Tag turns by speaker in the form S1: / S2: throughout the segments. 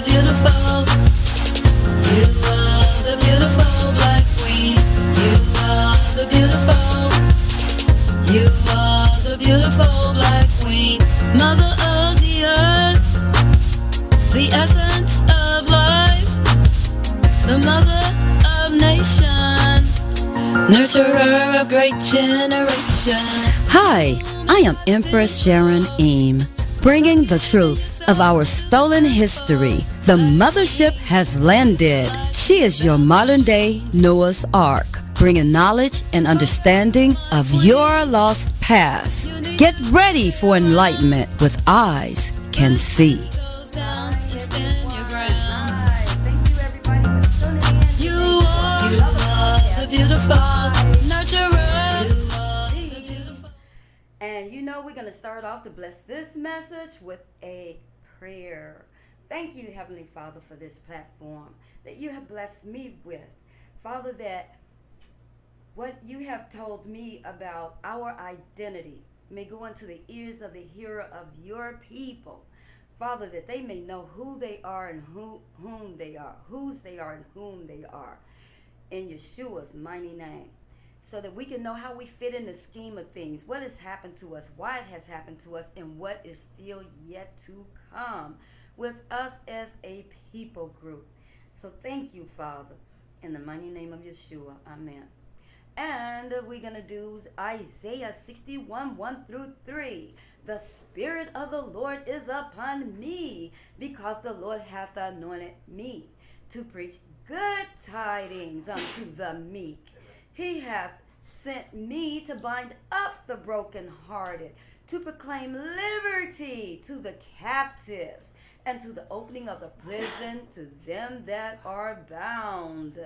S1: beautiful. You are the beautiful black queen. You are the beautiful. You are the beautiful black queen. Mother of the earth, the essence of life, the mother of nations, nurturer of great generations.
S2: Hi, I am Empress Sharon Eam, bringing the truth of our stolen history. The mothership has landed. She is your modern-day Noah's Ark, bringing knowledge and understanding of your lost past. Get ready for enlightenment with eyes can see.
S1: You are the beautiful nurturer.
S2: And you know we're going to start off to bless this message with a prayer. Thank you, Heavenly Father, for this platform that you have blessed me with. Father, that what you have told me about our identity may go into the ears of the hearer of your people. Father, that they may know who they are and whom they are, whose they are and whom they are. In Yeshua's mighty name. So that we can know how we fit in the scheme of things, what has happened to us, why it has happened to us, and what is still yet to come with us as a people group. So thank you, Father, in the mighty name of Yeshua. Amen. And we're going to do Isaiah 61, 1 through 3. The Spirit of the Lord is upon me, because the Lord hath anointed me to preach good tidings unto the meek. He hath sent me to bind up the brokenhearted, to proclaim liberty to the captives, and to the opening of the prison to them that are bound,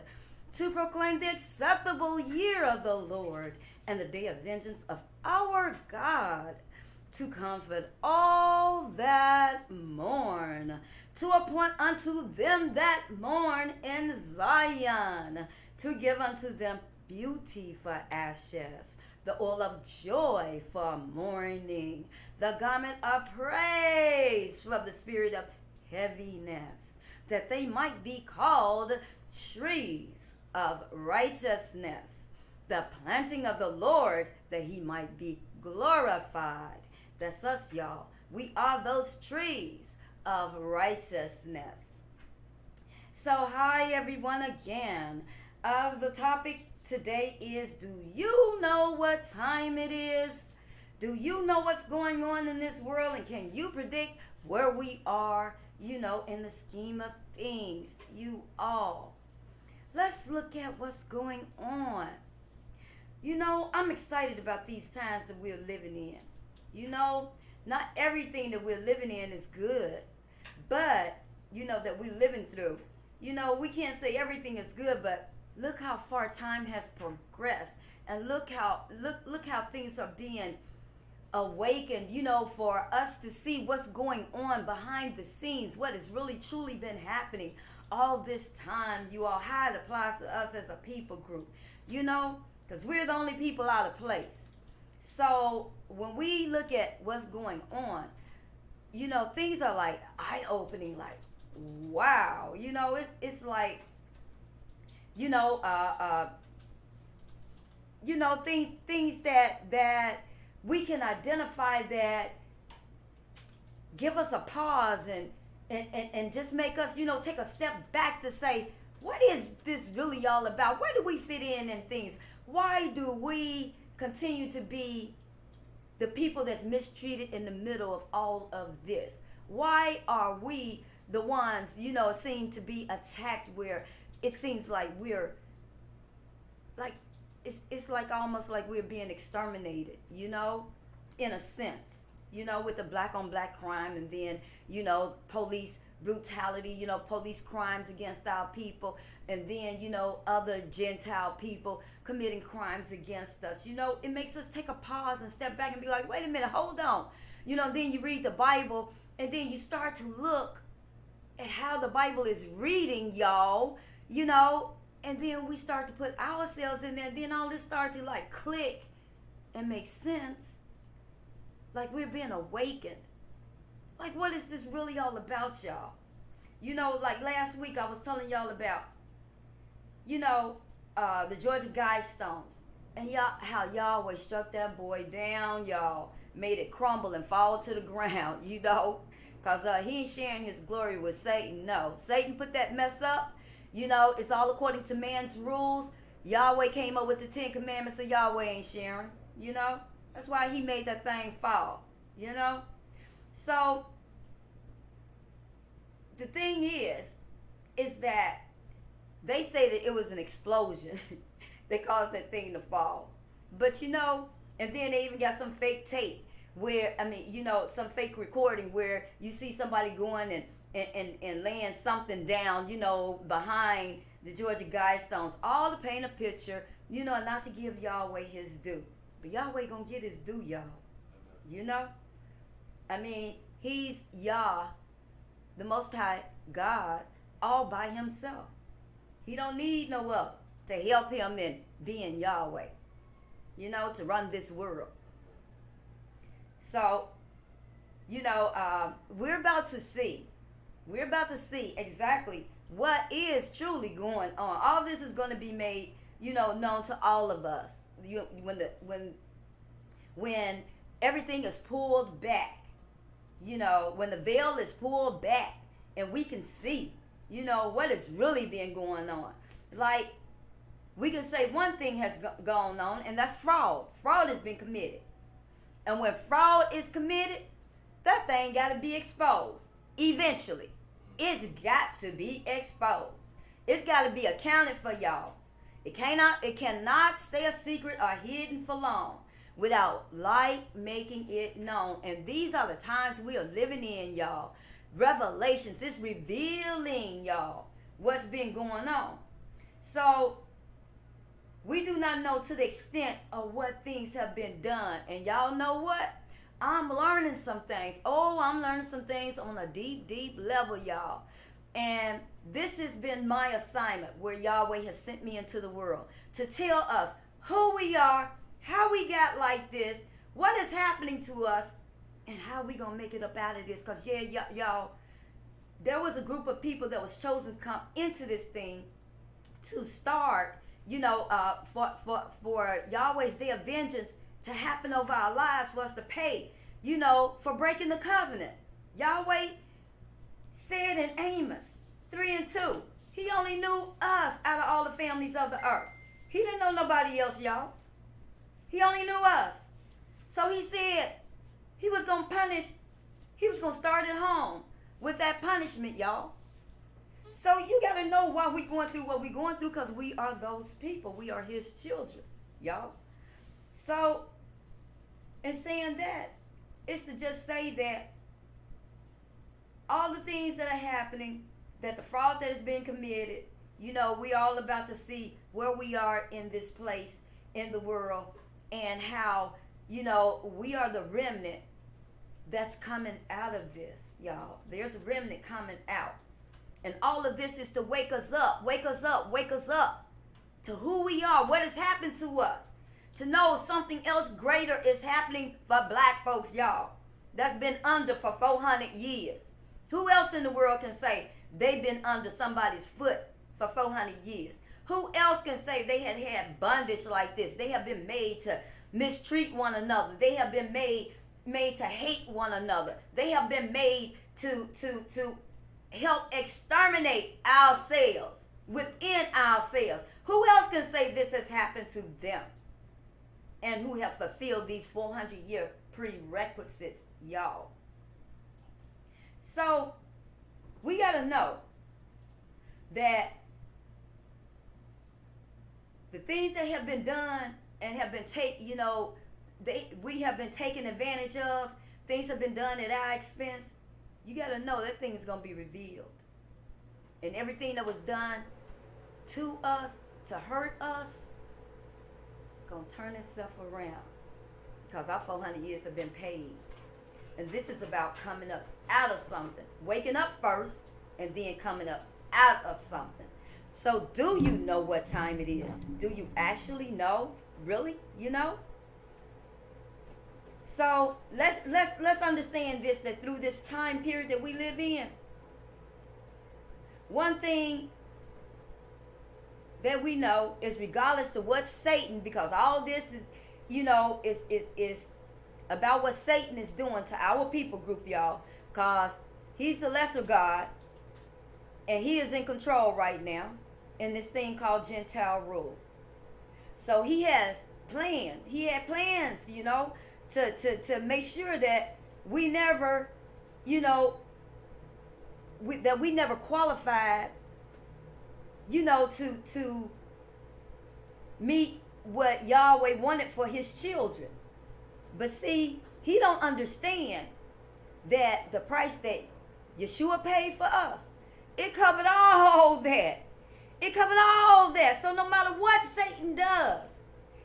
S2: to proclaim the acceptable year of the Lord and the day of vengeance of our God, to comfort all that mourn, to appoint unto them that mourn in Zion, to give unto them beauty for ashes, the oil of joy for mourning, the garment of praise from the spirit of heaviness, that they might be called trees of righteousness, the planting of the Lord, that he might be glorified. That's us, y'all. We are those trees of righteousness. So hi everyone again. The topic today is, do you know what time it is? Do you know what's going on in this world? And can you predict where we are, in the scheme of things? You all. Let's look at what's going on. I'm excited about these times that we're living in. Not everything that we're living in is good, but, that we're living through. We can't say everything is good, but look how far time has progressed, and look how things are being awakened, for us to see what's going on behind the scenes, what has really truly been happening all this time, you all, how it applies to us as a people group, because we're the only people out of place. So when we look at what's going on, things are like eye-opening, like, wow, it's like, things that we can identify that give us a pause and just make us, take a step back to say, what is this really all about? Where do we fit in things? Why do we continue to be the people that's mistreated in the middle of all of this? Why are we the ones, seem to be attacked where it seems like we're like, it's like almost like we're being exterminated, in a sense, with the black on black crime, and then, police brutality, police crimes against our people, and then, other Gentile people committing crimes against us. It makes us take a pause and step back and be like, wait a minute, hold on. Then you read the Bible, and then you start to look at how the Bible is reading, y'all, and then we start to put ourselves in there, and then all this starts to like click and make sense. Like we're being awakened. Like, what is this really all about, y'all? You know, like last week I was telling y'all about, the Georgia Guidestones. And y'all, how Yahweh struck that boy down, y'all. Made it crumble and fall to the ground, Because he ain't sharing his glory with Satan. No, Satan put that mess up. It's all according to man's rules. Yahweh came up with the 10 commandments, so Yahweh ain't sharing, That's why he made that thing fall, So, the thing is that they say that it was an explosion that caused that thing to fall. But and then they even got some fake tape where, some fake recording where you see somebody going and laying something down, behind the Georgia Guidestones, all to paint a picture, not to give Yahweh his due. But Yahweh gonna get his due, y'all. He's Yah, the Most High God, all by himself. He don't need no other to help him in being Yahweh, to run this world. So, we're about to see exactly what is truly going on. All this is going to be made, known to all of us. When everything is pulled back, when the veil is pulled back and we can see, what is really been going on. Like, we can say one thing has gone on, and that's fraud. Fraud has been committed. And when fraud is committed, that thing got to be exposed. Eventually. It's got to be exposed. It's got to be accounted for, y'all. It cannot stay a secret or hidden for long without light making it known. And these are the times we are living in, y'all. Revelations is revealing, y'all, what's been going on. So, we do not know to the extent of what things have been done. And y'all know what? I'm learning some things. Oh, I'm learning some things on a deep, deep level, y'all. And this has been my assignment where Yahweh has sent me into the world to tell us who we are, how we got like this, what is happening to us, and how we going to make it up out of this. Because, y'all, there was a group of people that was chosen to come into this thing to start, for Yahweh's day of vengeance to happen over our lives, for us to pay, for breaking the covenants. Yahweh said in Amos 3:2, he only knew us out of all the families of the earth. He didn't know nobody else, y'all. He only knew us. So he said he was going to punish, he was going to start at home with that punishment, y'all. So you got to know why we're going through what we're going through, because we are those people. We are his children, y'all. So, in saying that, it's to just say that all the things that are happening, that the fraud that has been committed, we all about to see where we are in this place in the world, and how, we are the remnant that's coming out of this, y'all. There's a remnant coming out. And all of this is to wake us up to who we are, what has happened to us. To know something else greater is happening for black folks, y'all, that's been under for 400 years. Who else in the world can say they've been under somebody's foot for 400 years? Who else can say they had bondage like this? They have been made to mistreat one another. They have been made to hate one another. They have been made to help exterminate ourselves within ourselves. Who else can say this has happened to them? And who have fulfilled these 400-year prerequisites, y'all. So, we got to know that the things that have been done and have been we have been taken advantage of, things have been done at our expense, you got to know that thing is going to be revealed. And everything that was done to us, to hurt us, going to turn itself around. Because our 400 years have been paid. And this is about coming up out of something. Waking up first, and then coming up out of something. So do you know what time it is? Do you actually know? Really? So let's understand this, that through this time period that we live in, one thing that we know is, regardless to what Satan, because all this is, is about what Satan is doing to our people group, y'all, because he's the lesser God, and he is in control right now in this thing called Gentile rule. So he has plans. He had plans, to make sure that we never, that we never qualified, to meet what Yahweh wanted for his children. But see, he don't understand that the price that Yeshua paid for us, it covered all that. It covered all that. So no matter what Satan does,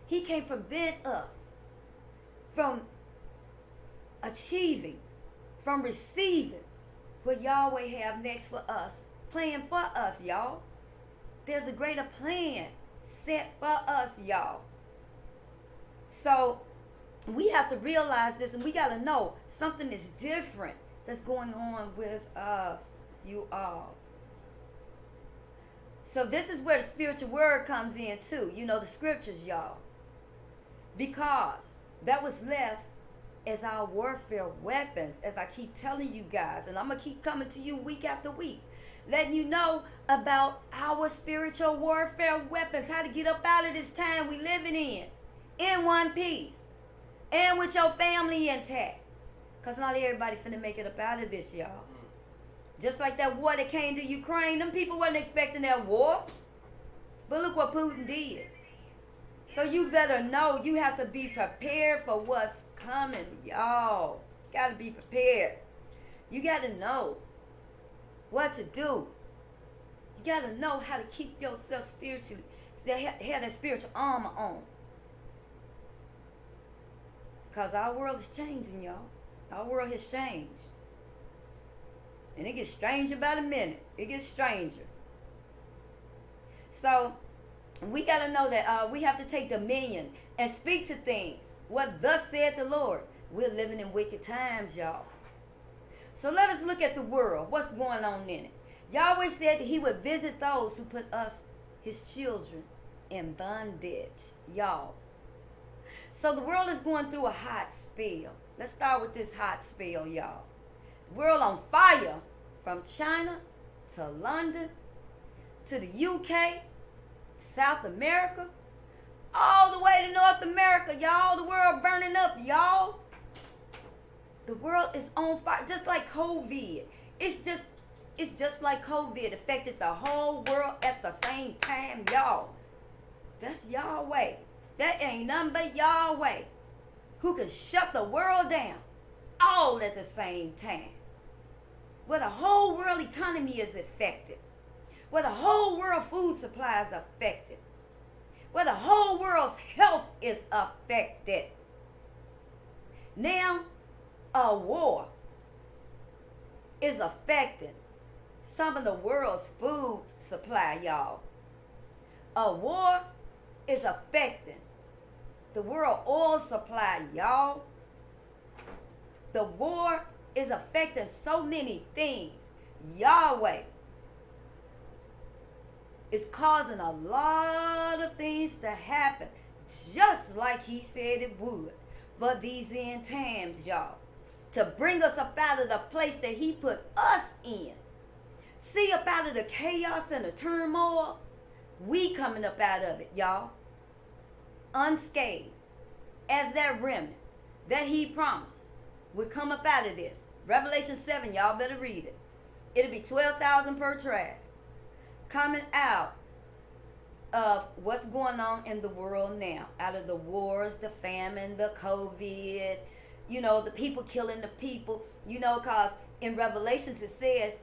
S2: he can't prevent us from achieving, from receiving what Yahweh have next for us, plan for us, y'all. There's a greater plan set for us, y'all. So we have to realize this, and we got to know something is different that's going on with us, you all. So this is where the spiritual word comes in too. The scriptures, y'all. Because that was left as our warfare weapons, as I keep telling you guys. And I'm going to keep coming to you week after week, letting you know about our spiritual warfare weapons, how to get up out of this time we living in one piece, and with your family intact. Because not everybody finna make it up out of this, y'all. Just like that war that came to Ukraine, them people wasn't expecting that war. But look what Putin did. So you better know you have to be prepared for what's coming, y'all. Got to be prepared. You got to know what to do. You got to know how to keep yourself spiritually, so have that spiritual armor on. Because our world is changing, y'all. Our world has changed. And it gets stranger by the minute. It gets stranger. So we got to know that we have to take dominion and speak to things. What thus said the Lord. We're living in wicked times, y'all. So let us look at the world. What's going on in it? Yahweh said that he would visit those who put us, his children, in bondage. Y'all. So the world is going through a hot spell. Let's start with this hot spell, y'all. The world on fire, from China to London to the UK, South America, all the way to North America, y'all. The world burning up, y'all. The world is on fire, just like COVID. It's just like COVID affected the whole world at the same time, y'all. That's Yahweh. That ain't nothing but Yahweh, who can shut the world down all at the same time. Where the whole world economy is affected. Where the whole world food supply is affected. Where the whole world's health is affected. Now, a war is affecting some of the world's food supply, y'all. A war is affecting the world oil supply, y'all. The war is affecting so many things. Yahweh is causing a lot of things to happen, just like he said it would, for these end times, y'all, to bring us up out of the place that he put us in. See, up out of the chaos and the turmoil, we coming up out of it, y'all, unscathed, as that remnant that he promised would come up out of this. Revelation 7, y'all better read it. It'll be 12,000 per tribe coming out of what's going on in the world now, out of the wars, the famine, the COVID, the people killing the people, because in Revelations it says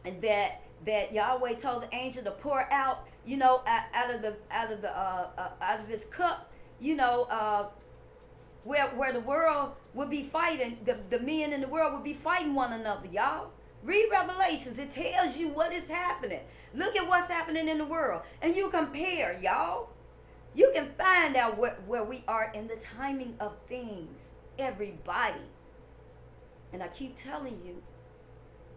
S2: that Yahweh told the angel to pour out, out of his cup, where the world would be fighting, the men in the world would be fighting one another, y'all. Read Revelations. It tells you what is happening. Look at what's happening in the world. And you compare, y'all. You can find out where we are in the timing of things. Everybody. And I keep telling you,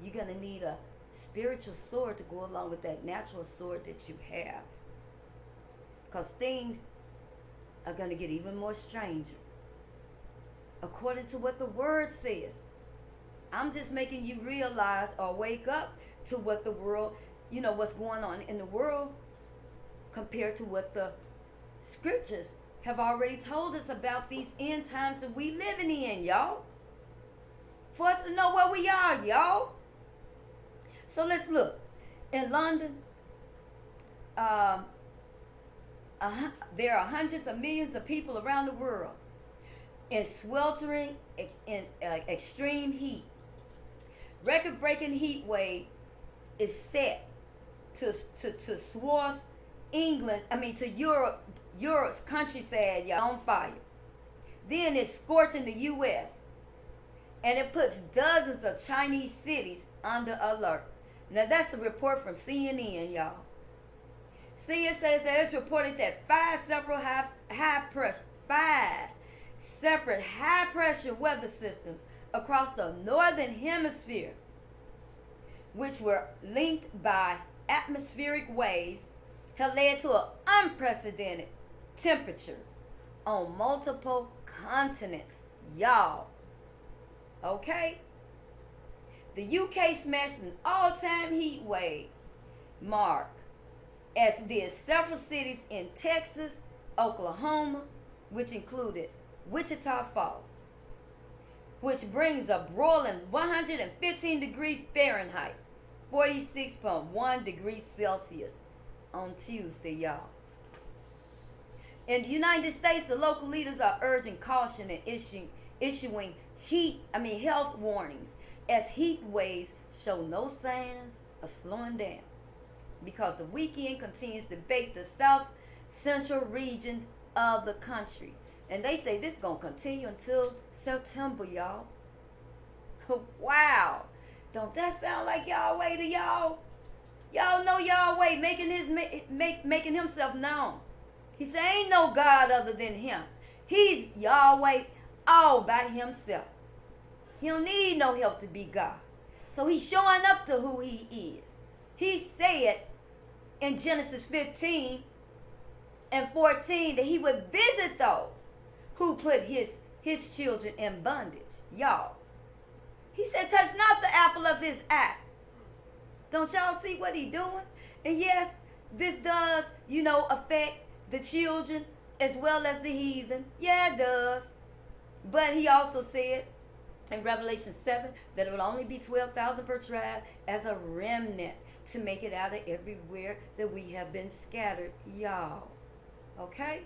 S2: you're going to need a spiritual sword to go along with that natural sword that you have. Because things are going to get even more stranger. According to what the word says. I'm just making you realize or wake up to what the world, what's going on in the world compared to what the scriptures have already told us about these end times that we living in, y'all. For us to know where we are, y'all. So let's look. In London, there are hundreds of millions of people around the world in sweltering, in extreme heat. Record-breaking heat wave is set to swath England. To Europe's countryside, y'all, on fire. Then it's scorching the U.S. and it puts dozens of Chinese cities under alert. Now that's a report from CNN, y'all. CNN says that it's reported that five separate high pressure weather systems across the northern hemisphere, which were linked by atmospheric waves, have led to unprecedented temperatures on multiple continents, y'all. Okay? The UK smashed an all-time heat wave mark, as did several cities in Texas, Oklahoma, which included Wichita Falls, which brings a broiling 115 degrees Fahrenheit, 46.1 degrees Celsius on Tuesday, y'all. In the United States, the local leaders are urging caution and issuing health warnings as heat waves show no signs of slowing down, because the weekend continues to bake the south central region of the country. And they say this is going to continue until September, y'all. Wow. Don't that sound like Yahweh to y'all? Y'all know Yahweh making himself known. He said ain't no God other than him. He's Yahweh all by himself. He don't need no help to be God. So he's showing up to who he is. He said in Genesis 15 and 14 that he would visit those who put his children in bondage. Y'all. He said, touch not the apple of his eye. Don't y'all see what he doing? And yes, this does, affect the children as well as the heathen. Yeah, it does. But he also said in Revelation 7 that it will only be 12,000 per tribe as a remnant to make it out of everywhere that we have been scattered, y'all. Okay?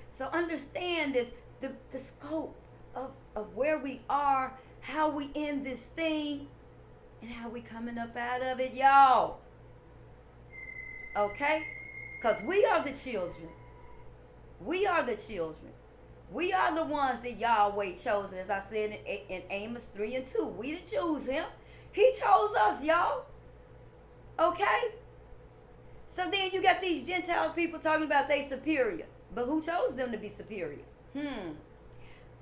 S2: So understand this, the scope of where we are, how we end this thing, and how we coming up out of it, y'all. Okay? Because we are the children. We are the children. We are the ones that Yahweh chose. As I said in Amos 3 and 2, we didn't choose him. He chose us, y'all. Okay? So then you got these Gentile people talking about they superior. But who chose them to be superior?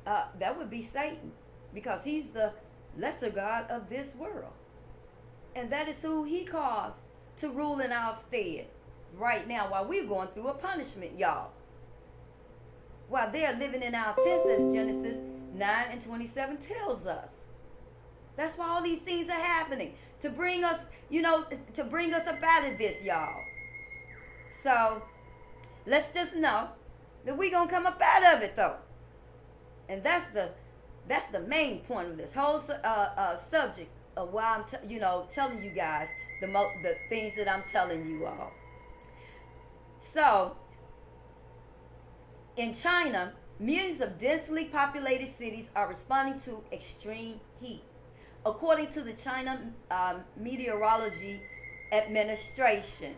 S2: That would be Satan. Because he's the lesser god of this world. And that is who he caused to rule in our stead right now while we're going through a punishment, y'all. While they're living in our tents, as Genesis 9 and 27 tells us. That's why all these things are happening. To bring us, to bring us up out of this, y'all. So, let's just know that we're going to come up out of it, though. And that's the main point of this whole subject of why I'm, telling you guys the things that I'm telling you all. So, in China, millions of densely populated cities are responding to extreme heat. According to the China Meteorology Administration,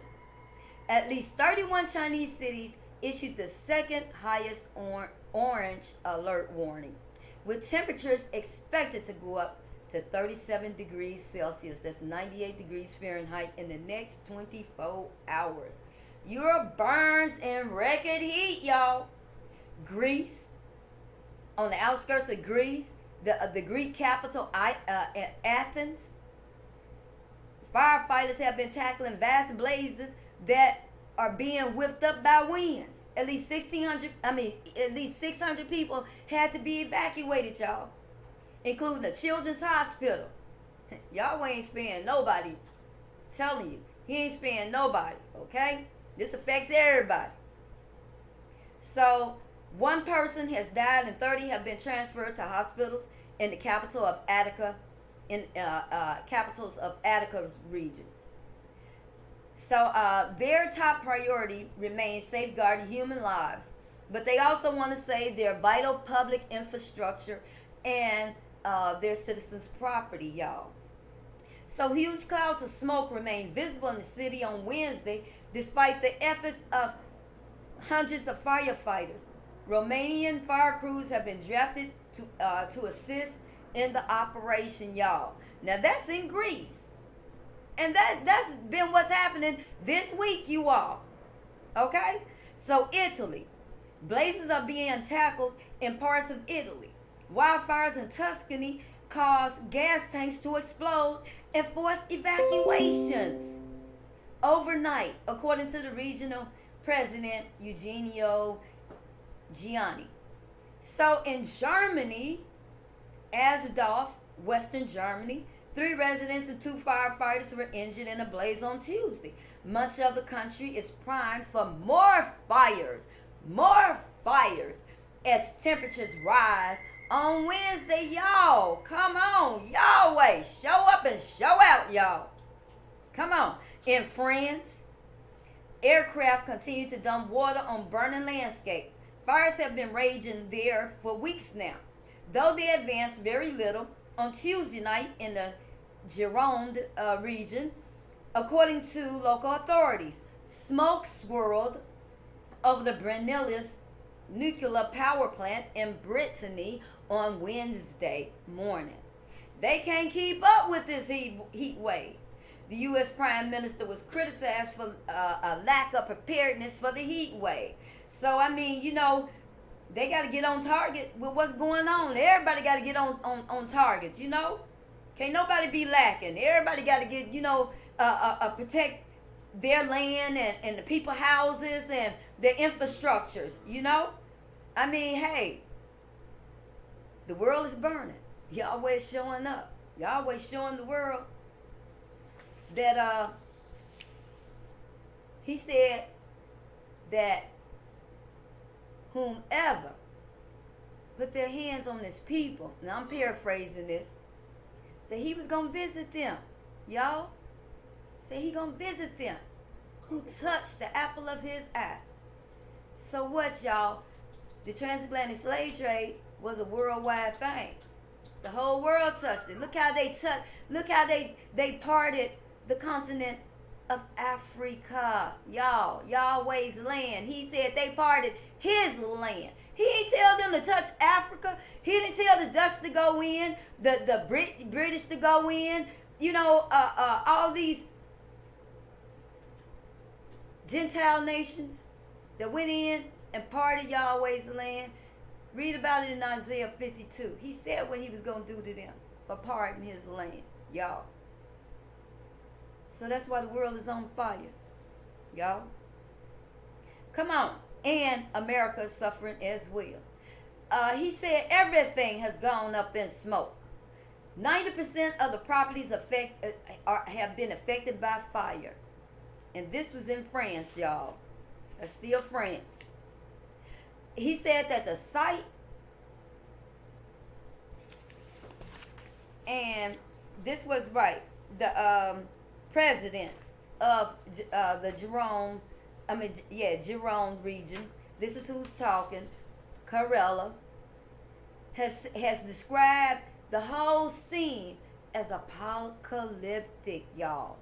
S2: at least 31 Chinese cities issued the second highest orange alert warning, with temperatures expected to go up to 37 degrees Celsius, that's 98 degrees Fahrenheit, in the next 24 hours. Europe burns in record heat, y'all. Greece, on the outskirts of Greece, the Greek capital, Athens, Firefighters have been tackling vast blazes that are being whipped up by winds. At least 600 people had to be evacuated, y'all, including a children's hospital. Y'all ain't sparing nobody. Telling you, he ain't sparing nobody, okay? This affects everybody. So, one person has died and 30 have been transferred to hospitals in the capital of Attica, capitals of Attica region. So their top priority remains safeguarding human lives, but they also want to save their vital public infrastructure and their citizens' property, y'all. So huge clouds of smoke remain visible in the city on Wednesday, despite the efforts of hundreds of firefighters. Romanian fire crews have been drafted to assist in the operation, y'all. Now that's in Greece. And that's been what's happening this week, you all. Okay? So Italy. Blazes are being tackled in parts of Italy. Wildfires in Tuscany caused gas tanks to explode and forced evacuations overnight, according to the regional president, Eugenio Gianni. So in Germany, Asdorf, Western Germany, 3 residents and 2 firefighters were injured in a blaze on Tuesday. Much of the country is primed for more fires as temperatures rise on Wednesday, y'all. Come on, Yahweh, show up and show out, y'all. Come on. In France, aircraft continue to dump water on burning landscape. Fires have been raging there for weeks now, though they advanced very little on Tuesday night in the Gironde region, according to local authorities. Smoke swirled over the Brennilis nuclear power plant in Brittany on Wednesday morning. They can't keep up with this heat wave. The U.S. Prime Minister was criticized for a lack of preparedness for the heat wave. So, I mean, you know, they got to get on target with what's going on. Everybody got to get on target, you know. Can't nobody be lacking. Everybody got to get, you know, protect their land and the people houses and their infrastructures, you know. I mean, hey, the world is burning. Yahweh is showing up. Yahweh showing the world that he said that whomever put their hands on his people, now I'm paraphrasing this, that he was going to visit them. Y'all, say he going to visit them who touched the apple of his eye. So what, y'all? The transatlantic slave trade was a worldwide thing. The whole world touched it. Look how they parted the continent of Africa. Y'all, Yahweh's land. He said they parted his land. He didn't tell them to touch Africa. He didn't tell the Dutch to go in, the British to go in. You know, all these Gentile nations that went in and parted Yahweh's land. Read about it in Isaiah 52. He said what he was going to do to them for parting his land, y'all. So that's why the world is on fire, y'all. Come on. And America is suffering as well. He said everything has gone up in smoke. 90% of the properties have been affected by fire. And this was in France, y'all. That's still France. He said that the site, and this was right, the president of the Gironde region, this is who's talking, Carella, has described the whole scene as apocalyptic, y'all.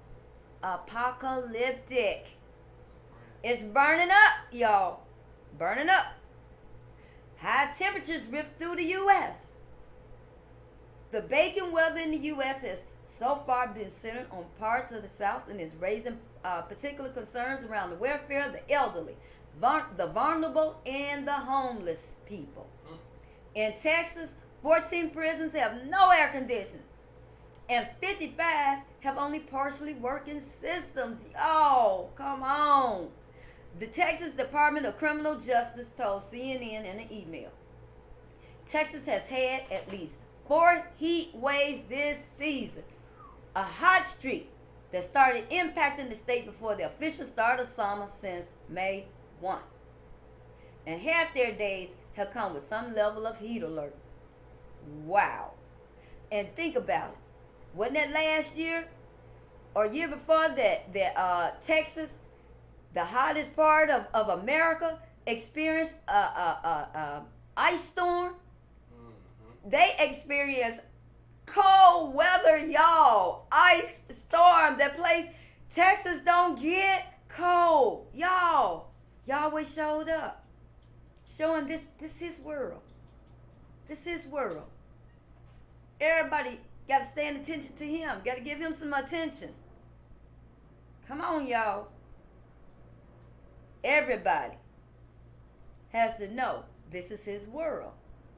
S2: Apocalyptic. It's burning up, y'all. Burning up. High temperatures ripped through the U.S. The baking weather in the U.S. has so far been centered on parts of the South and is raising particular concerns around the welfare of the elderly, the vulnerable, and the homeless people. In Texas, 14 prisons have no air conditions, and 55 have only partially working systems. Y'all, come on. The Texas Department of Criminal Justice told CNN in an email, Texas has had at least 4 heat waves this season, a hot streak that started impacting the state before the official start of summer since May 1. And half their days have come with some level of heat alert. Wow. And think about it. Wasn't that last year or year before that Texas, the hottest part of America, experienced a ice storm? They experienced cold weather, y'all. Ice storm. That place, Texas don't get cold. Y'all, Yahweh showed up. Showing this his world. This his world. Everybody got to stand attention to him. Got to give him some attention. Come on, y'all. Everybody has to know this is his world.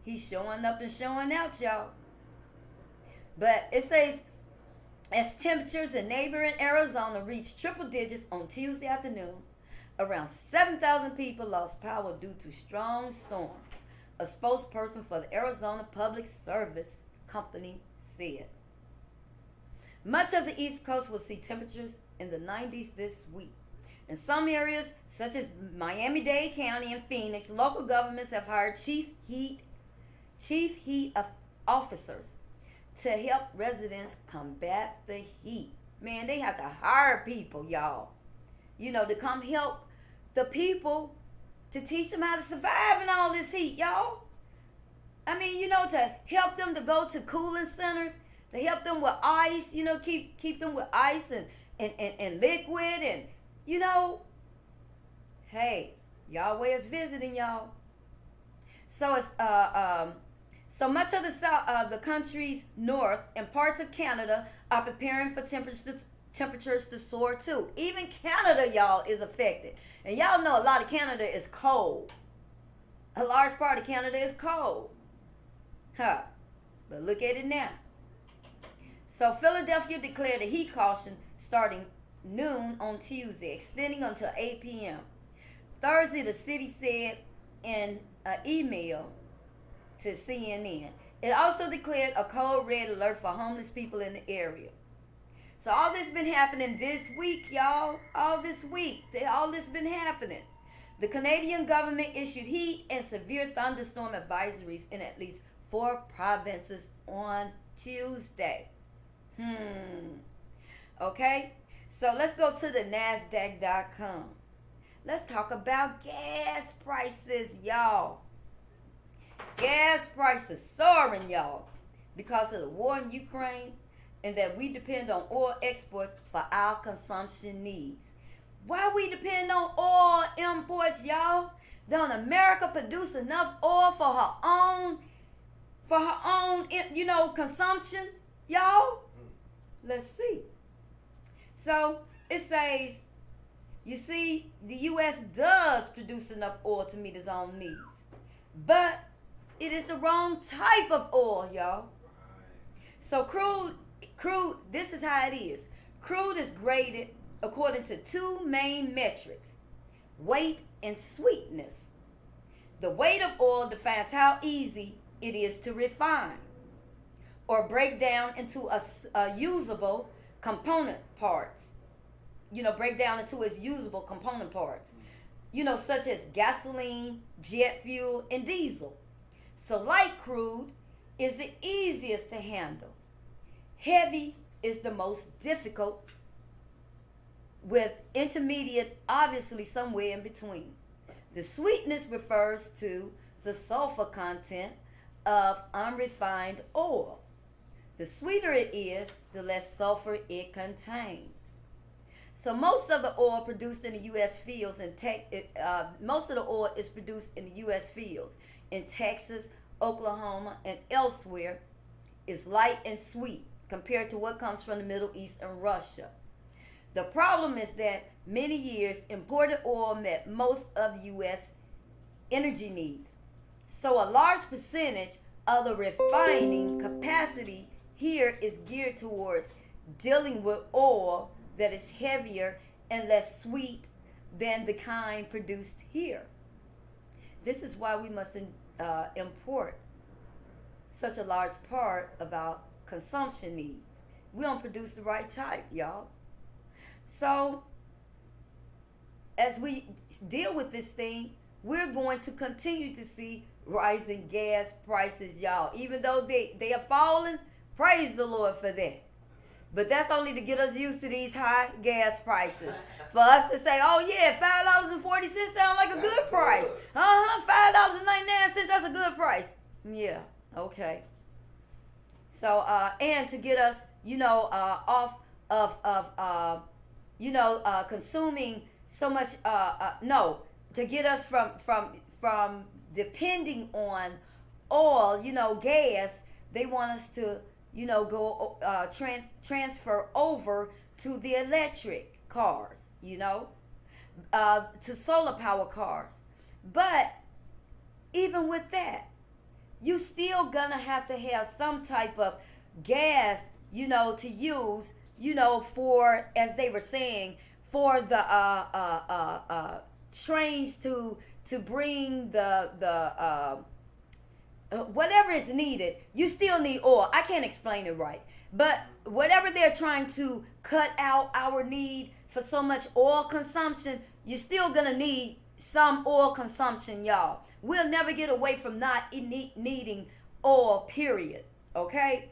S2: He's showing up and showing out, y'all. But it says, as temperatures in neighboring Arizona reached triple digits on Tuesday afternoon, around 7,000 people lost power due to strong storms, a spokesperson for the Arizona Public Service Company said. Much of the East Coast will see temperatures in the 90s this week. In some areas, such as Miami-Dade County and Phoenix, local governments have hired chief heat officers to help residents combat the heat. Man, they have to hire people, y'all, to come help the people, to teach them how to survive in all this heat, y'all. I mean, to help them to go to cooling centers, to help them with ice, keep them with ice and liquid, and hey, Yahweh is visiting y'all. So it's so much of the country's north and parts of Canada are preparing for temperatures to soar too. Even Canada, y'all, is affected. And y'all know a lot of Canada is cold. A large part of Canada is cold. But look at it now. So Philadelphia declared a heat caution starting noon on Tuesday, extending until 8 p.m. Thursday, the city said in an email to CNN. It also declared a code red alert for homeless people in the area. So all this been happening this week, y'all. All this week. All this been happening. The Canadian government issued heat and severe thunderstorm advisories in at least 4 provinces on Tuesday. Okay? So let's go to the NASDAQ.com. Let's talk about gas prices, y'all. Gas prices soaring, y'all, because of the war in Ukraine and that we depend on oil exports for our consumption needs. Why we depend on oil imports, y'all? Don't America produce enough oil for her own, consumption, y'all? Let's see. So it says, you see, the U.S. does produce enough oil to meet its own needs, but it is the wrong type of oil, y'all. So crude, this is how it is. Crude is graded according to 2 main metrics, weight and sweetness. The weight of oil defines how easy it is to refine or break down into a usable component parts. Break down into its usable component parts. Such as gasoline, jet fuel, and diesel. So light crude is the easiest to handle. Heavy is the most difficult, with intermediate obviously somewhere in between. The sweetness refers to the sulfur content of unrefined oil. The sweeter it is, the less sulfur it contains. So most of the oil produced in the U.S. fields most of the oil is produced in the U.S. fields in Texas, Oklahoma, and elsewhere is light and sweet compared to what comes from the Middle East and Russia. The problem is that many years imported oil met most of the U.S. energy needs. So a large percentage of the refining capacity here is geared towards dealing with oil that is heavier and less sweet than the kind produced here. This is why we must import such a large part of our consumption needs. We don't produce the right type, y'all. So, as we deal with this thing, we're going to continue to see rising gas prices, y'all. Even though they are falling, praise the Lord for that. But that's only to get us used to these high gas prices. For us to say, oh yeah, $5.40 sound like a good price. $5.99, that's a good price. Yeah, okay. So, and to get us, off of, consuming so much, to get us from depending on oil, gas, they want us to, go transfer over to the electric cars, to solar power cars. But even with that, you still gonna have to have some type of gas, to use, for, as they were saying, for the trains to bring the whatever is needed. You still need oil. I can't explain it right, but whatever they're trying to cut out our need for so much oil consumption, you're still gonna need some oil consumption, y'all. We'll never get away from not needing oil, period. Okay,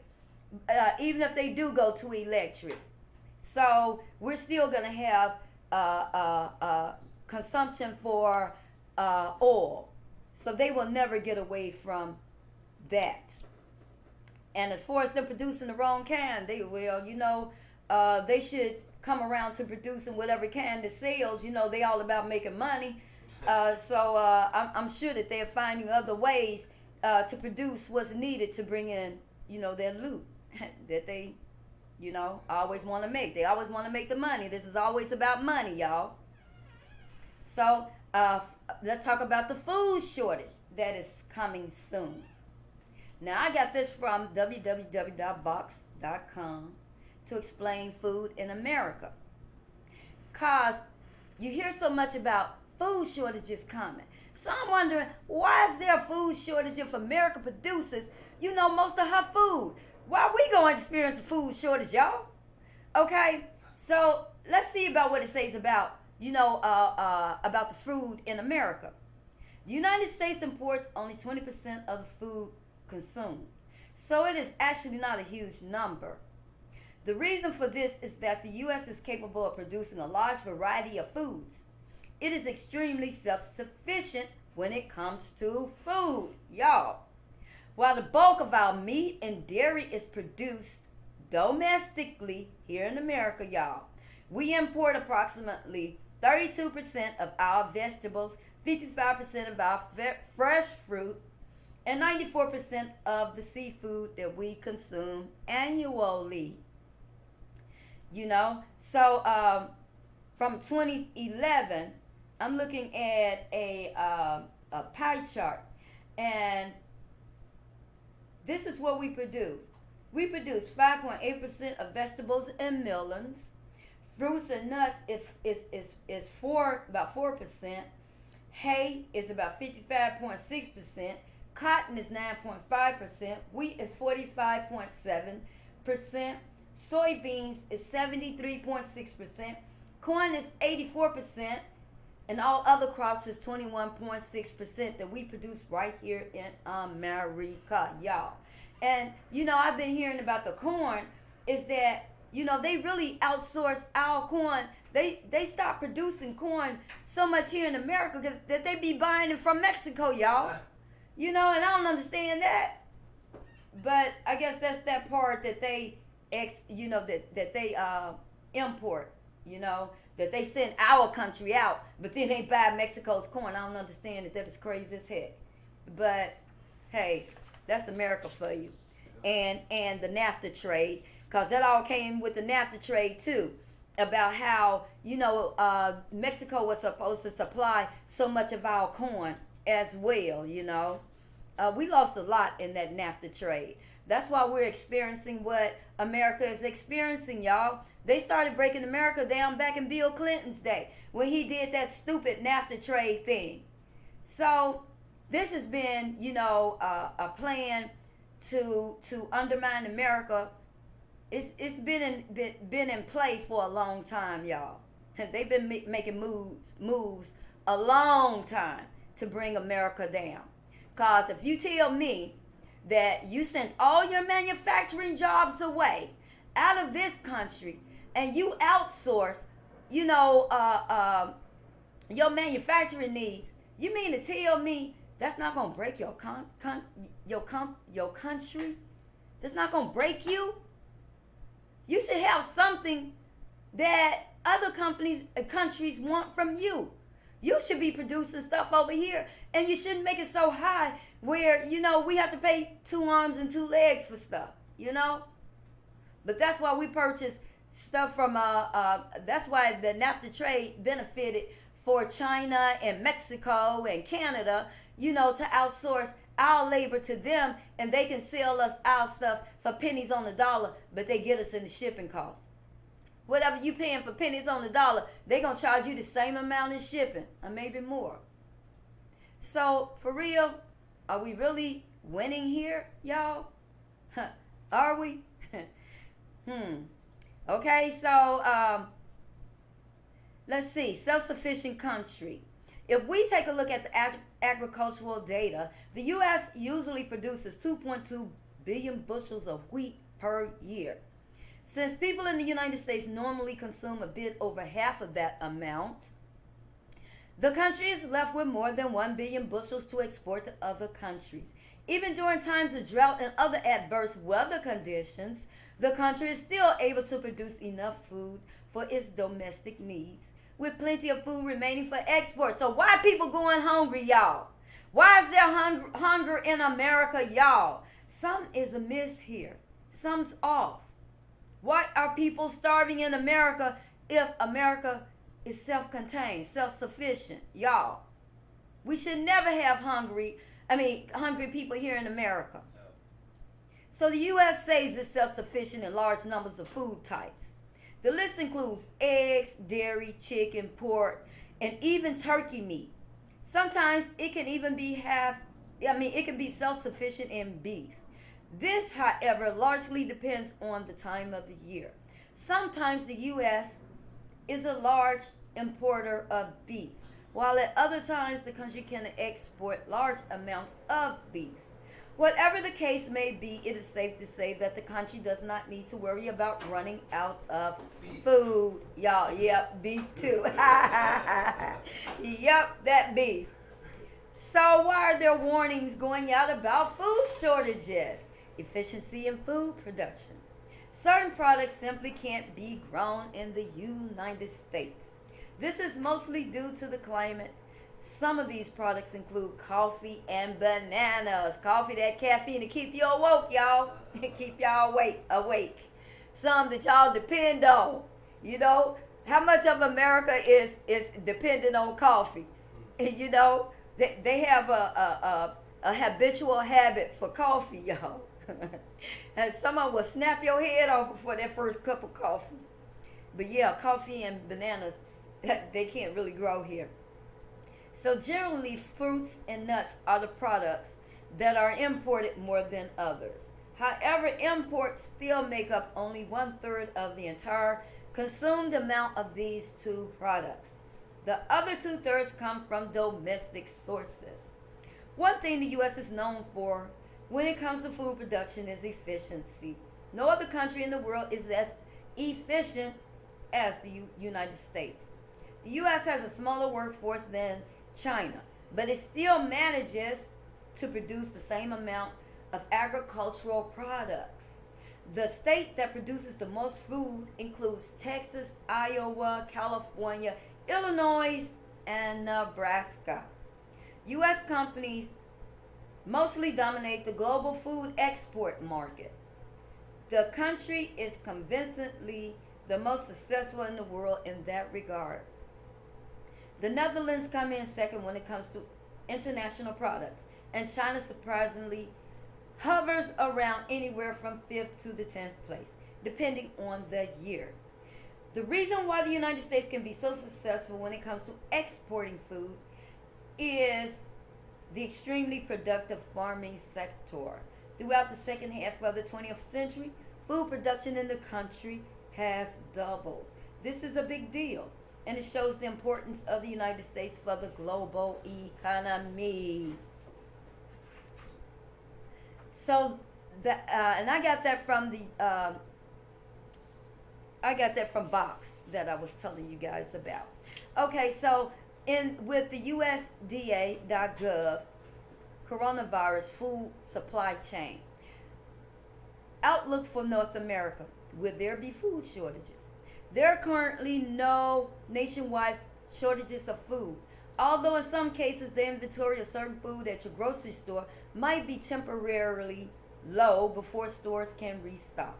S2: even if they do go to electric. So we're still gonna have consumption for oil. So they will never get away from that. And as far as them producing the wrong kind, they will, they should come around to producing whatever kind that sells. They all about making money. So I'm sure that they're finding other ways to produce what's needed to bring in, their loot that they, always want to make. They always want to make the money. This is always about money, y'all. So let's talk about the food shortage that is coming soon. Now, I got this from www.box.com to explain food in America. Because you hear so much about food shortages coming. So I'm wondering, why is there a food shortage if America produces, most of her food? Why are we going to experience a food shortage, y'all? Okay, so let's see about what it says about, about the food in America. The United States imports only 20% of the food consumed. So it is actually not a huge number. The reason for this is that the U.S. is capable of producing a large variety of foods. It is extremely self-sufficient when it comes to food, y'all. While the bulk of our meat and dairy is produced domestically here in America, y'all, we import approximately 32% of our vegetables, 55% of our fresh fruit, and 94% of the seafood that we consume annually. So from 2011, I'm looking at a pie chart, and this is what we produce. We produce 5.8% of vegetables and melons. Fruits and nuts is about 4%. Hay is about 55.6%. Cotton is 9.5%. Wheat is 45.7%. Soybeans is 73.6%. Corn is 84%. And all other crops is 21.6% that we produce right here in America, y'all. And, I've been hearing about the corn is that, they really outsource our corn. They stopped producing corn so much here in America that they be buying it from Mexico, y'all. And I don't understand that. But I guess that's that part that they, that they import, that they send our country out, but then they buy Mexico's corn. I don't understand it. That is crazy as heck. But, hey, that's America for you. And the NAFTA trade, because that all came with the NAFTA trade, too, about how, Mexico was supposed to supply so much of our corn as well, We lost a lot in that NAFTA trade. That's why we're experiencing what America is experiencing, y'all. They started breaking America down back in Bill Clinton's day when he did that stupid NAFTA trade thing. So this has been, a plan to undermine America. It's been in play for a long time, y'all. They've been making moves a long time to bring America down. Cause if you tell me that you sent all your manufacturing jobs away out of this country and you outsource, your manufacturing needs, you mean to tell me that's not gonna break your country? That's not gonna break you? You should have something that other countries want from you. You should be producing stuff over here, and you shouldn't make it so high where, we have to pay 2 arms and 2 legs for stuff, But that's why we purchase stuff from, that's why the NAFTA trade benefited for China and Mexico and Canada, to outsource our labor to them, and they can sell us our stuff for pennies on the dollar, but they get us in the shipping costs. Whatever you paying for pennies on the dollar, they're going to charge you the same amount in shipping, or maybe more. So, for real, are we really winning here, y'all? Are we? Okay, so, let's see. Self-sufficient country. If we take a look at the agricultural data, the U.S. usually produces 2.2 billion bushels of wheat per year. Since people in the United States normally consume a bit over half of that amount, the country is left with more than 1 billion bushels to export to other countries. Even during times of drought and other adverse weather conditions, the country is still able to produce enough food for its domestic needs, with plenty of food remaining for export. So why are people going hungry, y'all? Why is there hunger in America, y'all? Some is amiss here. Some's off. Why are people starving in America if America is self-contained, self-sufficient? Y'all, we should never have hungry people here in America. So the U.S. says it's self-sufficient in large numbers of food types. The list includes eggs, dairy, chicken, pork, and even turkey meat. Sometimes it can even be self-sufficient in beef. This, however, largely depends on the time of the year. Sometimes the U.S. is a large importer of beef, while at other times the country can export large amounts of beef. Whatever the case may be, it is safe to say that the country does not need to worry about running out of food. Y'all, yep, beef too. Yep, that beef. So why are there warnings going out about food shortages? Efficiency in food production. Certain products simply can't be grown in the United States. This is mostly due to the climate. Some of these products include coffee and bananas. Coffee, that caffeine to keep you awoke, y'all. Keep y'all awake. Some that y'all depend on. How much of America is dependent on coffee? They have a habitual habit for coffee, y'all. And someone will snap your head off before that first cup of coffee. But yeah, coffee and bananas, they can't really grow here. So generally, fruits and nuts are the products that are imported more than others. However, imports still make up only 1/3 of the entire consumed amount of these two products. The other 2/3 come from domestic sources. One thing the U.S. is known for when it comes to food production is efficiency. No other country in the world is as efficient as the United States. The U.S. has a smaller workforce than China, but it still manages to produce the same amount of agricultural products. The state that produces the most food includes Texas, Iowa, California, Illinois, and Nebraska. U.S. companies mostly dominate the global food export market. The country is convincingly the most successful in the world in that regard. The Netherlands come in second when it comes to international products, and China surprisingly hovers around anywhere from 5th to the 10th place, depending on the year. The reason why the United States can be so successful when it comes to exporting food is the extremely productive farming sector. Throughout the second half of the 20th century, food production in the country has doubled. This is a big deal, and it shows the importance of the United States for the global economy. So, and I got that from Box that I was telling you guys about. Okay, so with the USDA.gov coronavirus food supply chain outlook for North America, will there be food shortages? There are currently no nationwide shortages of food, although in some cases the inventory of certain food at your grocery store might be temporarily low before stores can restock.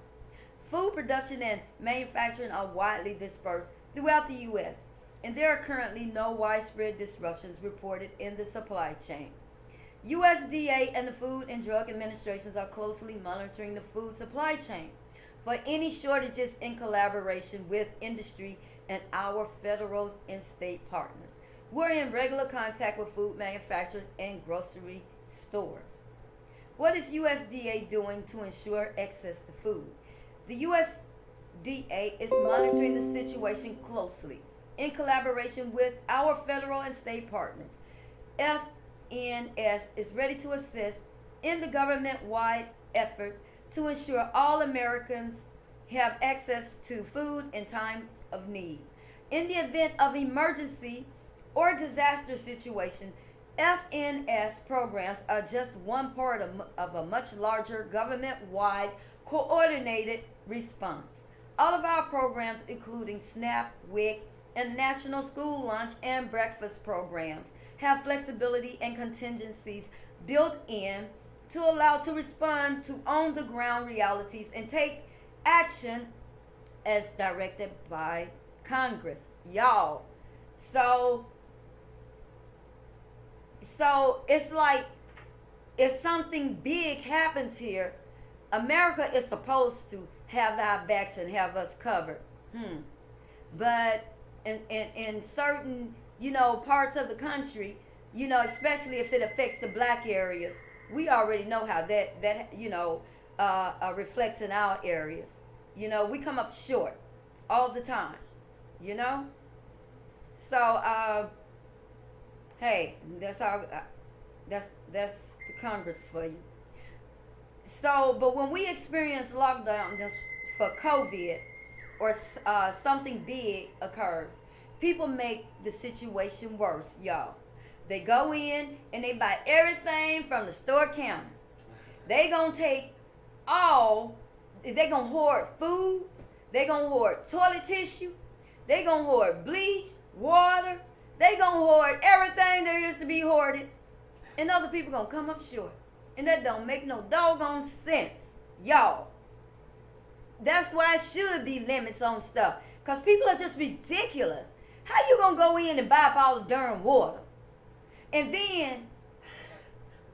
S2: Food production and manufacturing are widely dispersed throughout the U.S., and there are currently no widespread disruptions reported in the supply chain. USDA and the Food and Drug Administrations are closely monitoring the food supply chain for any shortages in collaboration with industry and our federal and state partners. We're in regular contact with food manufacturers and grocery stores. What is USDA doing to ensure access to food? The USDA is monitoring the situation closely in collaboration with our federal and state partners. FNS is ready to assist in the government-wide effort to ensure all Americans have access to food in times of need. In the event of emergency or disaster situation, FNS programs are just one part of a much larger government-wide coordinated response. All of our programs, including SNAP, WIC, and National School Lunch and Breakfast programs, have flexibility and contingencies built in to allow to respond to on-the-ground realities and take action as directed by Congress. Y'all, so it's like if something big happens here, America is supposed to have our backs and have us covered. But in certain, parts of the country, especially if it affects the black areas, we already know how that reflects in our areas. We come up short all the time, So, hey, that's the Congress for you. So, but when we experience lockdown just for COVID or something big occurs, people make the situation worse, y'all. They go in and they buy everything from the store counters. They gonna take they gonna hoard food, they gonna hoard toilet tissue, they gonna hoard bleach, water, they gonna hoard everything there is to be hoarded, and other people gonna come up short. And that don't make no doggone sense, y'all. That's why it should be limits on stuff, because people are just ridiculous. How you gonna go in and buy up all the darn water, and then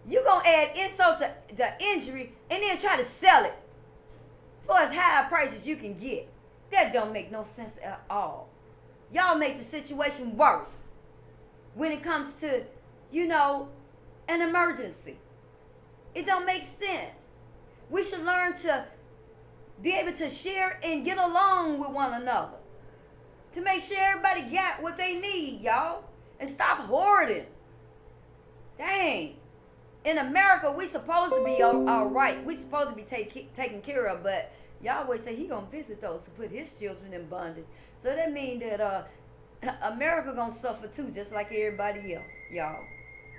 S2: you gonna add insult to the injury and then try to sell it for as high a price as you can get? That don't make no sense at all. Y'all make the situation worse when it comes to, an emergency. It don't make sense. We should learn to be able to share and get along with one another, to make sure everybody got what they need, y'all, and stop hoarding. Dang. In America, we supposed to be all right. We supposed to be taken care of, but y'all always say he gonna visit those who put his children in bondage. So that means that America gonna suffer too, just like everybody else, y'all.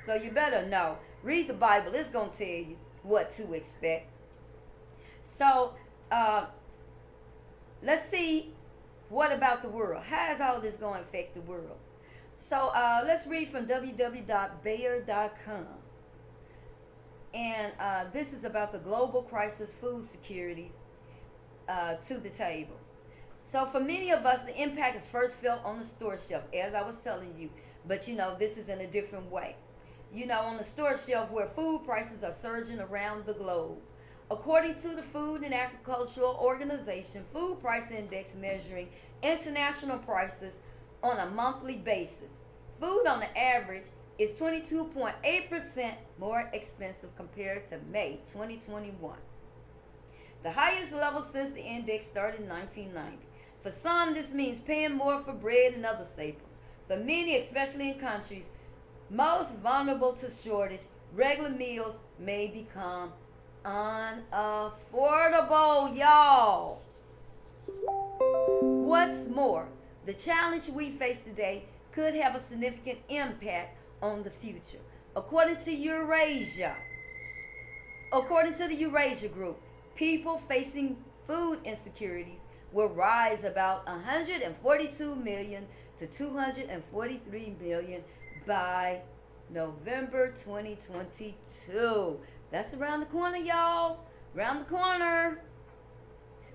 S2: So you better know. Read the Bible. It's gonna tell you what to expect. So let's see, what about the world? How is all this going to affect the world? So let's read from www.bayer.com. And this is about the global crisis food securities to the table. So for many of us, the impact is first felt on the store shelf, as I was telling you. But this is in a different way. on the store shelf where food prices are surging around the globe. According to the Food and Agricultural Organization, Food Price Index measuring international prices on a monthly basis, food on the average is 22.8% more expensive compared to May 2021. The highest level since the index started in 1990. For some, this means paying more for bread and other staples. For many, especially in countries most vulnerable to shortage, regular meals may become unaffordable, y'all. What's more, the challenge we face today could have a significant impact on the future. According to the Eurasia Group, people facing food insecurities will rise about 142 million to 243 million by November 2022. That's around the corner, y'all. Around the corner.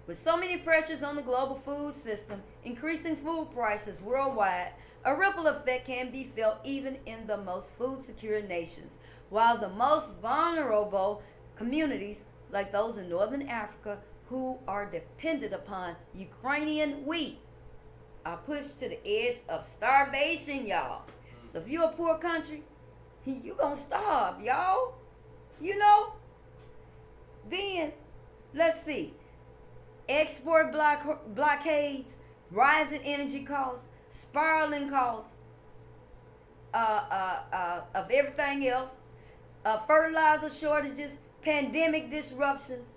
S2: With so many pressures on the global food system, increasing food prices worldwide, a ripple effect can be felt even in the most food-secure nations, while the most vulnerable communities, like those in Northern Africa who are dependent upon Ukrainian wheat, are pushed to the edge of starvation, y'all. So if you're a poor country, you're going to starve, y'all. Then, let's see. Export blockades, rising energy costs, spiraling costs of everything else, fertilizer shortages, pandemic disruptions,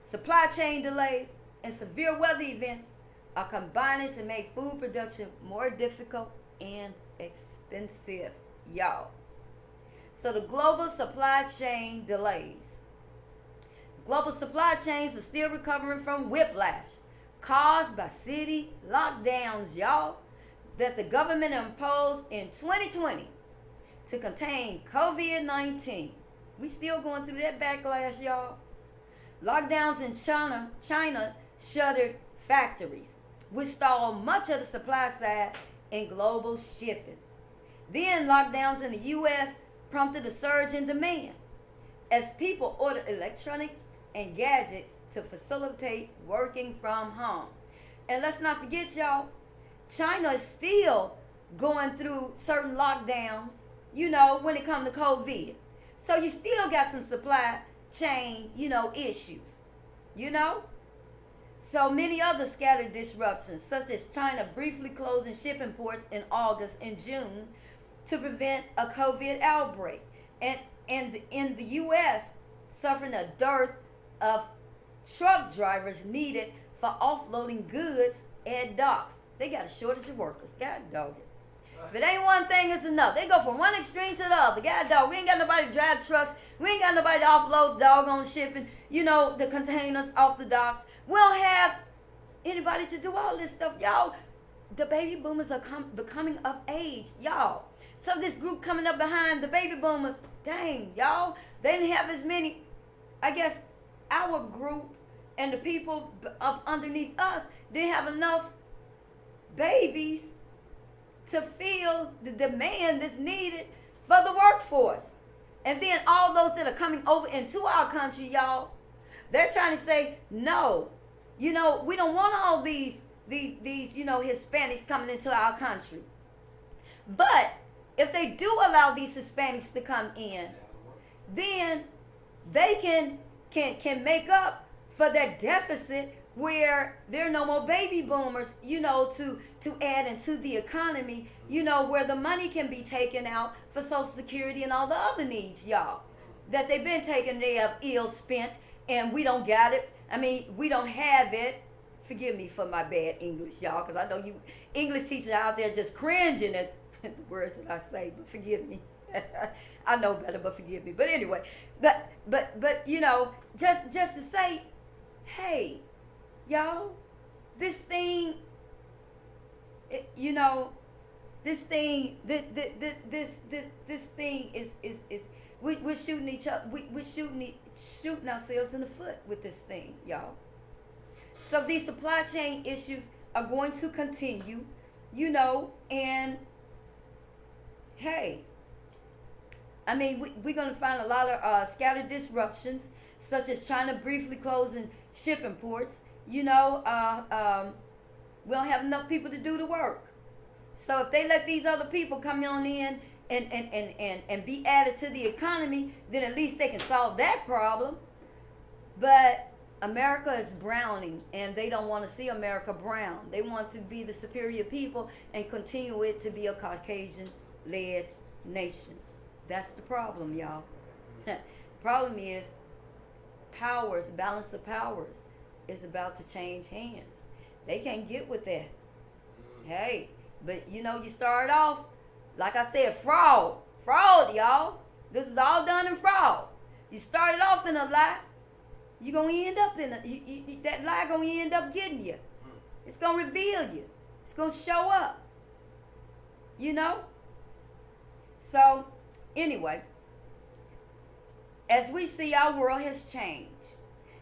S2: supply chain delays, and severe weather events are combining to make food production more difficult and expensive, y'all. So the global supply chain delays. Global supply chains are still recovering from whiplash caused by city lockdowns, y'all, that the government imposed in 2020 to contain COVID-19. We still going through that backlash, y'all. Lockdowns in China shuttered factories, which stalled much of the supply side in global shipping. Then lockdowns in the U.S. prompted a surge in demand as people ordered electronics and gadgets to facilitate working from home. And let's not forget, y'all, China is still going through certain lockdowns, when it comes to COVID. So you still got some supply chain, issues, So many other scattered disruptions, such as China briefly closing shipping ports in August and June to prevent a COVID outbreak. And in the U.S., suffering a dearth of truck drivers needed for offloading goods at docks. They got a shortage of workers. God dog it. If it ain't one thing, it's enough. They go from one extreme to the other. God dog. We ain't got nobody to drive trucks. We ain't got nobody to offload doggone shipping, the containers off the docks. We don't have anybody to do all this stuff. Y'all, the baby boomers are becoming of age. Y'all. So this group coming up behind the baby boomers, dang, y'all, they didn't have as many, I guess, our group and the people up underneath us didn't have enough babies to fill the demand that's needed for the workforce. And then all those that are coming over into our country, y'all, they're trying to say, no, we don't want all these Hispanics coming into our country. But if they do allow these Hispanics to come in, then they can make up for that deficit where there are no more baby boomers, to add into the economy, where the money can be taken out for Social Security and all the other needs, y'all, that they've been taken, they have ill spent, and we don't got it. I mean, we don't have it. Forgive me for my bad English, y'all, because I know you English teachers out there just cringing at the words that I say, but forgive me. I know better, but forgive me. But anyway, but just to say, hey, y'all, this thing, this thing is we're shooting each other. We're shooting ourselves in the foot with this thing, y'all. So these supply chain issues are going to continue, and hey, I mean, we're going to find a lot of scattered disruptions, such as China briefly closing shipping ports. You know, we don't have enough people to do the work. So if they let these other people come on in and be added to the economy, then at least they can solve that problem. But America is browning, and they don't want to see America brown. They want to be the superior people and continue it to be a Caucasian-led nation. That's the problem, y'all. Problem is, powers, balance of powers is about to change hands. They can't get with that. Hey, but you know, you start off, like I said, fraud. Fraud, y'all. This is all done in fraud. You started off in a lie. You're going to end up in that lie going to end up getting you. It's going to reveal you. It's going to show up. You know? So, anyway, as we see, our world has changed.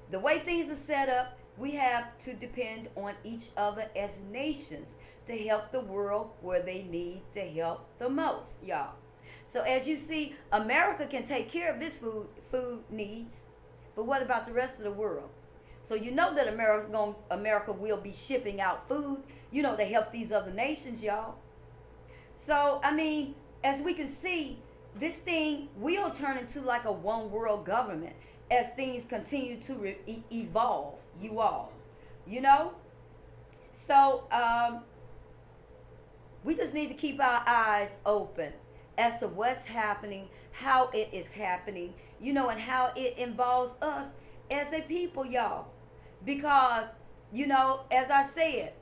S2: The way things are set up, we have to depend on each other as nations to help the world where they need the help the most, y'all. So as you see, America can take care of this food needs, but what about the rest of the world? So you know that America will be shipping out food, you know, to help these other nations, y'all. So, I mean, as we can see, this thing will turn into like a one world government as things continue to evolve, you all. You know? So, we just need to keep our eyes open as to what's happening, how it is happening, you know, and how it involves us as a people, y'all. Because, you know, as I said,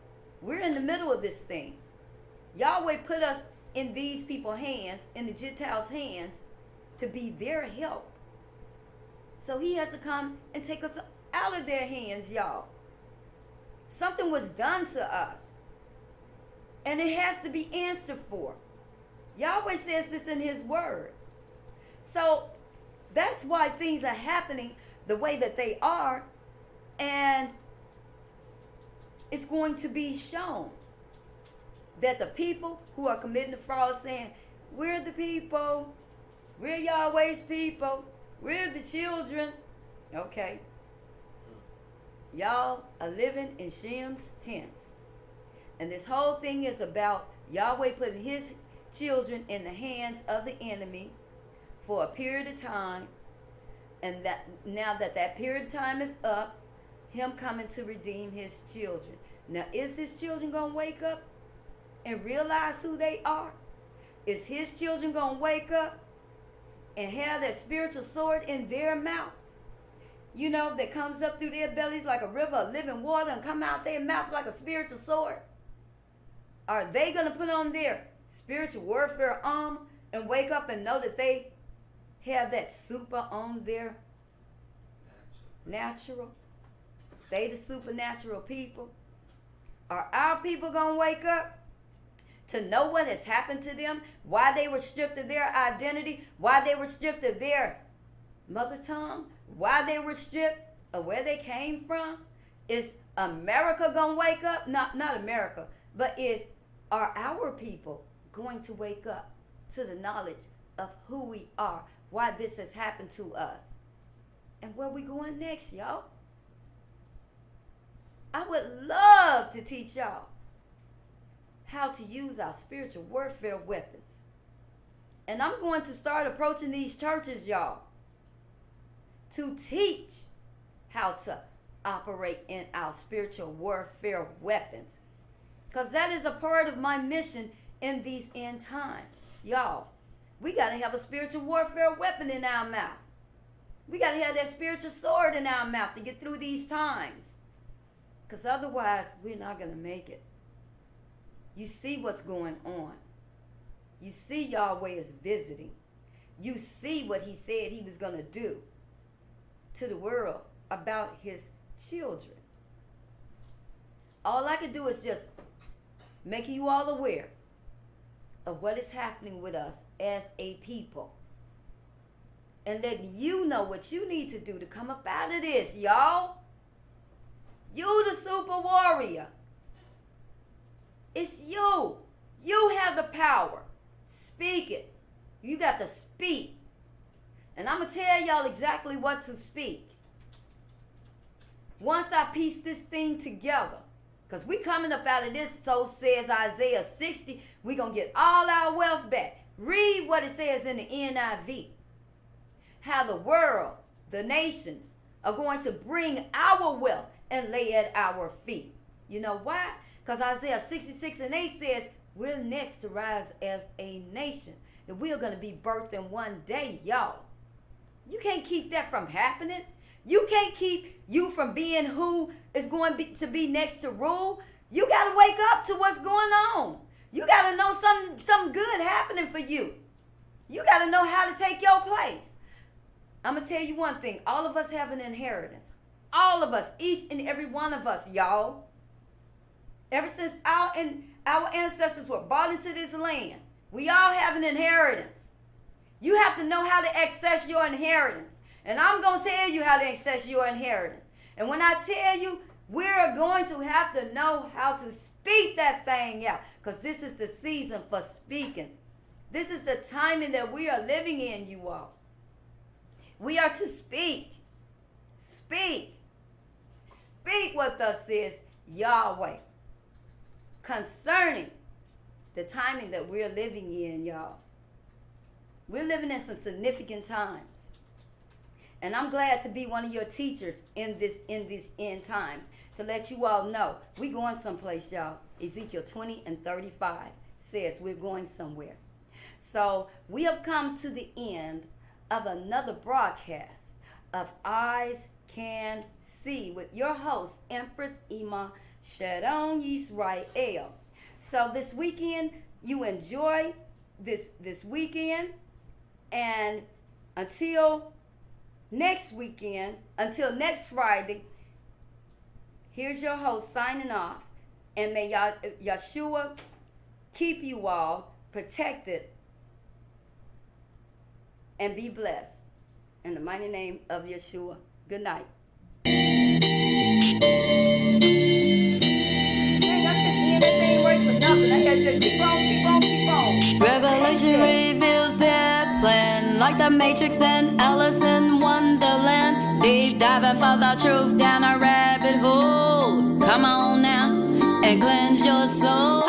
S2: we're in the middle of this thing. Yahweh put us in these people's hands, in the Gentiles' hands, to be their help. So he has to come and take us out of their hands, y'all. Something was done to us, and it has to be answered for. Yahweh says this in his word. So that's why things are happening the way that they are, and it's going to be shown that the people who are committing the fraud saying, we're the people, we're Yahweh's people, we're the children. Okay. Y'all are living in Shem's tents. And this whole thing is about Yahweh putting his children in the hands of the enemy for a period of time. And that now that period of time is up, him coming to redeem his children. Now, is his children going to wake up and realize who they are? Is his children going to wake up and have that spiritual sword in their mouth? You know, that comes up through their bellies like a river of living water and come out their mouth like a spiritual sword? Are they going to put on their spiritual warfare armor and wake up and know that they have that super on their natural? They the supernatural people. Are our people going to wake up to know what has happened to them? Why they were stripped of their identity? Why they were stripped of their mother tongue? Why they were stripped of where they came from? Is America going to wake up? Not America, but are our people going to wake up to the knowledge of who we are, why this has happened to us, and where we going next, y'all? I would love to teach y'all how to use our spiritual warfare weapons. And I'm going to start approaching these churches, y'all, to teach how to operate in our spiritual warfare weapons. Because that is a part of my mission in these end times. Y'all, we got to have a spiritual warfare weapon in our mouth. We got to have that spiritual sword in our mouth to get through these times. Because otherwise, we're not going to make it. You see what's going on. You see Yahweh is visiting. You see what he said he was going to do to the world about his children. All I can do is just make you all aware of what is happening with us as a people. And letting you know what you need to do to come up out of this, y'all. You the super warrior. It's you. You have the power. Speak it. You got to speak And I'm going to tell y'all exactly what to speak. Once I piece this thing together, because we coming up out of this, so says Isaiah 60, we going to get all our wealth back. Read what it says in the NIV. How the world, the nations, are going to bring our wealth and lay at our feet. You know why? Because Isaiah 66:8 says, we're next to rise as a nation. That we're going to be birthed in one day, y'all. You can't keep that from happening. You can't keep you from being who is going to be next to rule. You got to wake up to what's going on. You got to know something good happening for you. You got to know how to take your place. I'm going to tell you one thing. All of us have an inheritance. All of us, each and every one of us, y'all. Ever since our ancestors were brought into this land, we all have an inheritance. You have to know how to access your inheritance. And I'm going to tell you how to access your inheritance. And when I tell you, we're going to have to know how to speak that thing out. Because this is the season for speaking. This is the timing that we are living in, you all. We are to speak. Speak. Speak what thus says Yahweh. Concerning the timing that we're living in, y'all. We're living in some significant times. And I'm glad to be one of your teachers in these end times. To let you all know, we're going someplace, y'all. Ezekiel 20:35 says we're going somewhere. So we have come to the end of another broadcast of Eyes Can See with your host, Empress SHARON ISREAL. So this weekend, you enjoy this weekend. And until next weekend, until next Friday, here's your host signing off. And may Yeshua keep you all protected and be blessed. In the mighty name of Yeshua. Good night.
S1: Revelation reveals their plan, like the Matrix and Alice in Wonderland. Deep diving for the truth down a rabbit hole. Come on now and cleanse your soul.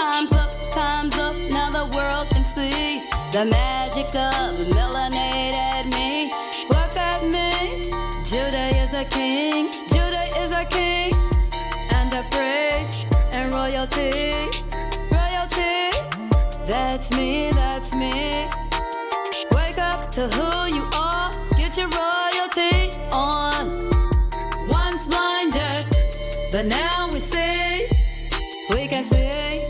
S1: Time's up, now the world can see the magic of melanated me. What that means, Judah is a king, and a priest and royalty. That's me. Wake up to who you are, get your royalty on. Once blinded, but now we see. We can see.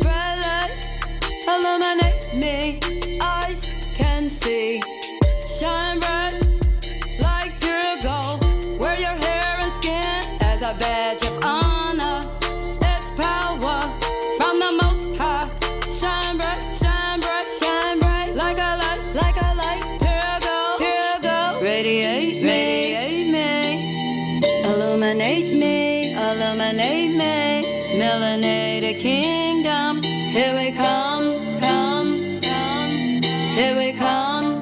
S1: Bright light, illuminate me. Eyes can see. Shine bright like pure gold. Wear your hair and skin as a badge of honor. It's power from the Most High. Shine bright, like a light, pure gold, radiate me, illuminate me, melanated kingdom. Here we come, here we come,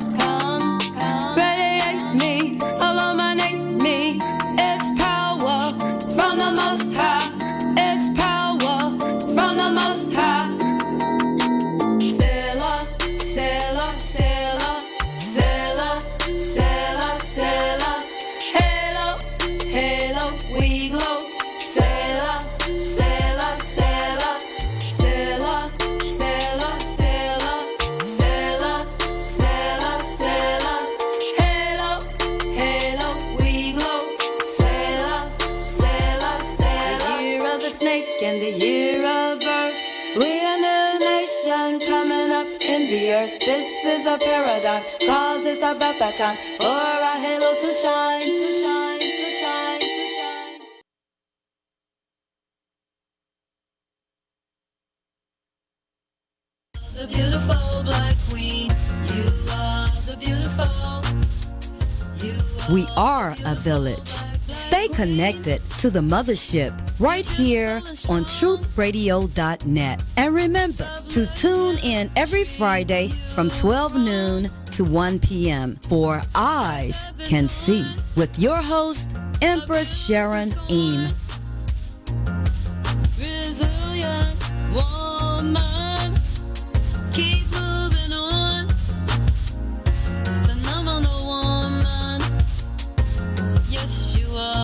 S1: radiate me, illuminate me. It's power from the Most High. It's power from the Most High. We glow, Selah, Selah, Selah, Selah, Selah, Selah, Selah, Selah, Selah. Halo, halo, we glow, Selah, Selah, Selah. The year of the snake and the year of birth. We are new nation coming up in the earth. This is a paradigm, cause it's about that time for our halo to shine, to shine, to shine, to shine. The beautiful black queen, you are the beautiful.
S3: We are a village.
S2: Stay connected to the mothership right here on truthradio.net. And remember to tune in every Friday from 12 noon to 1 p.m. for Eyes Can See with your host, Empress Sharon Eam.